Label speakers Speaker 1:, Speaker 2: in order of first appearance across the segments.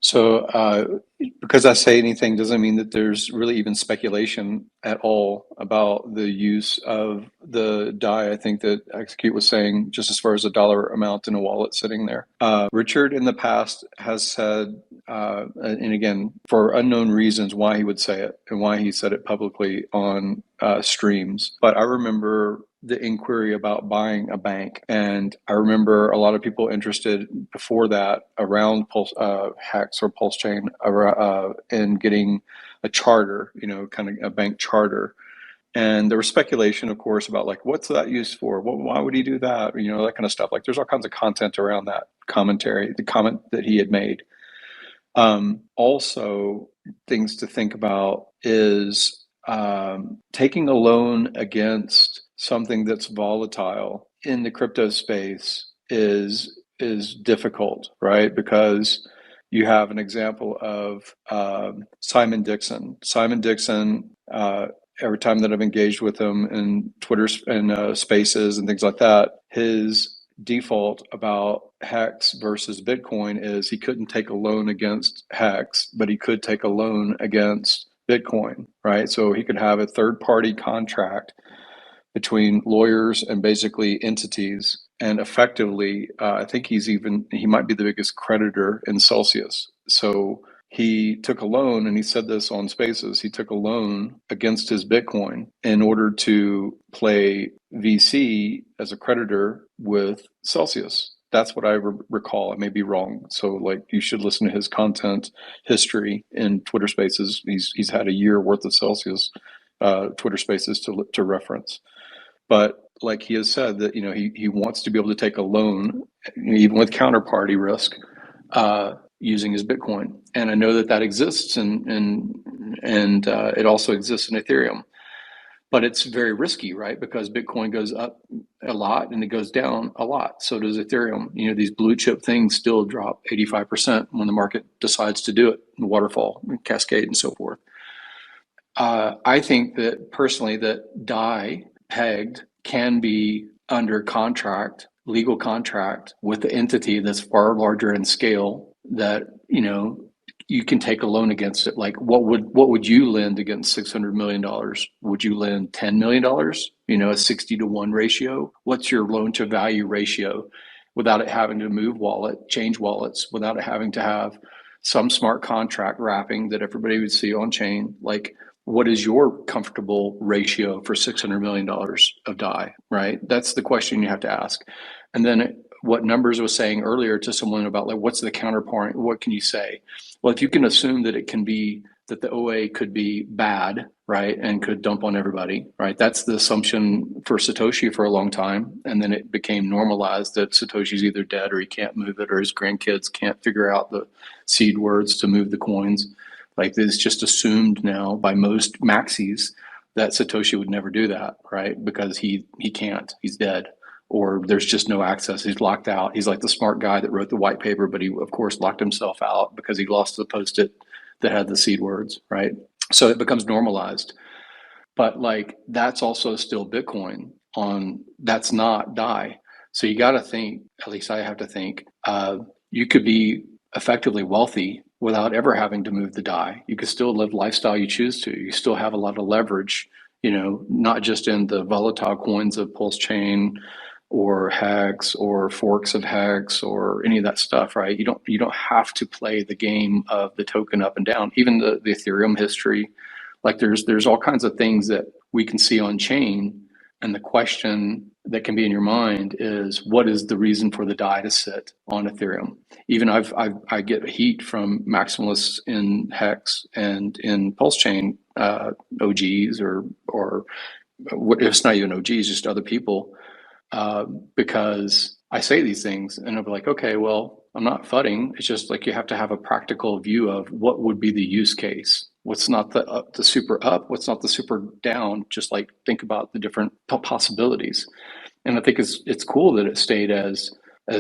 Speaker 1: So, because I say anything doesn't mean that there's really even speculation at all about the use of the DAI. I think that Execute was saying just as far as a dollar amount in a wallet sitting there. Richard in the past has said, and again, for unknown reasons, why he would say it and why he said it publicly on streams. But I remember the inquiry about buying a bank. And I remember a lot of people interested before that around Pulse, Hex or Pulse Chain in getting a charter, kind of a bank charter. And there was speculation, of course, about like, what's that used for? Why would he do that? That kind of stuff. Like there's all kinds of content around that commentary, the comment that he had made. Also, things to think about is taking a loan against something that's volatile in the crypto space is difficult, right? Because you have an example of Simon Dixon. Simon Dixon, every time that I've engaged with him in Twitter and spaces and things like that, his default about Hex versus Bitcoin is he couldn't take a loan against Hex, but he could take a loan against Bitcoin, right? So he could have a third-party contract between lawyers and basically entities, and effectively, I think he might be the biggest creditor in Celsius. So he took a loan, and he said this on Spaces, he took a loan against his Bitcoin in order to play VC as a creditor with Celsius. That's what I recall. I may be wrong. So like you should listen to his content history in Twitter Spaces. He's had a year worth of Celsius Twitter Spaces to reference. But like he has said that he wants to be able to take a loan even with counterparty risk using his Bitcoin, and I know that exists and it also exists in Ethereum, but it's very risky, right? Because Bitcoin goes up a lot and it goes down a lot. So does Ethereum. These blue chip things still drop 85% when the market decides to do it, the waterfall, cascade, and so forth. I think that personally that DAI pegged can be under contract, legal contract with the entity that's far larger in scale that, you can take a loan against it. Like what would you lend against $600 million? Would you lend $10 million? A 60-to-1 ratio? What's your loan to value ratio without it having to move change wallets, without it having to have some smart contract wrapping that everybody would see on chain? Like, what is your comfortable ratio for $600 million of DAI, right? That's the question you have to ask. And then what Numbers was saying earlier to someone about like, what's the counterpoint? What can you say? Well, if you can assume that it can be, that the OA could be bad, right? And could dump on everybody, right? That's the assumption for Satoshi for a long time. And then it became normalized that Satoshi's either dead or he can't move it, or his grandkids can't figure out the seed words to move the coins. Like it's just assumed now by most maxis that Satoshi would never do that, right? Because he can't, he's dead, or there's just no access. He's locked out. He's like the smart guy that wrote the white paper, but he of course locked himself out because he lost the post-it that had the seed words, right? So it becomes normalized. But like that's also still Bitcoin that's not DAI. So you got to think, at least I have to think, you could be effectively wealthy without ever having to move the DAI. You could still live lifestyle you choose to. You still have a lot of leverage, not just in the volatile coins of Pulse Chain or Hex or forks of Hex or any of that stuff, right? You don't have to play the game of the token up and down. Even the Ethereum history, like there's all kinds of things that we can see on chain. And the question that can be in your mind is, what is the reason for the DAI to sit on Ethereum? Even I get heat from maximalists in Hex and in Pulse Chain OGs or it's not even OGs, just other people, because I say these things and I'll be like, okay, well, I'm not fudding. It's just like you have to have a practical view of what would be the use case. What's not the super up? What's not the super down? Just like think about the different possibilities. And I think it's cool that it stayed as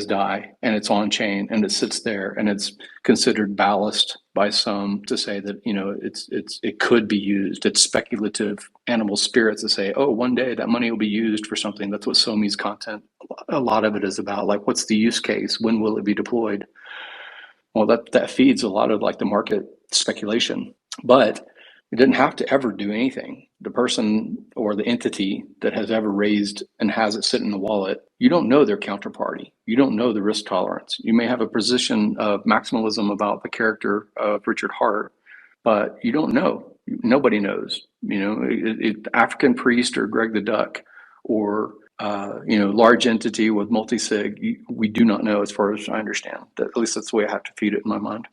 Speaker 1: DAI and it's on chain and it sits there and it's considered ballast by some to say that it could be used. It's speculative animal spirits to say, oh, one day that money will be used for something. That's what Somi's content, a lot of it is about. Like, what's the use case? When will it be deployed? Well, that feeds a lot of like the market speculation, but it didn't have to ever do anything. The person or the entity that has ever raised and has it sit in the wallet, you don't know their counterparty. You don't know the risk tolerance. You may have a position of maximalism about the character of Richard Hart, but you don't know. Nobody knows. African priest or Greg the Duck or large entity with multi-sig, we do not know as far as I understand. At least that's the way I have to feed it in my mind.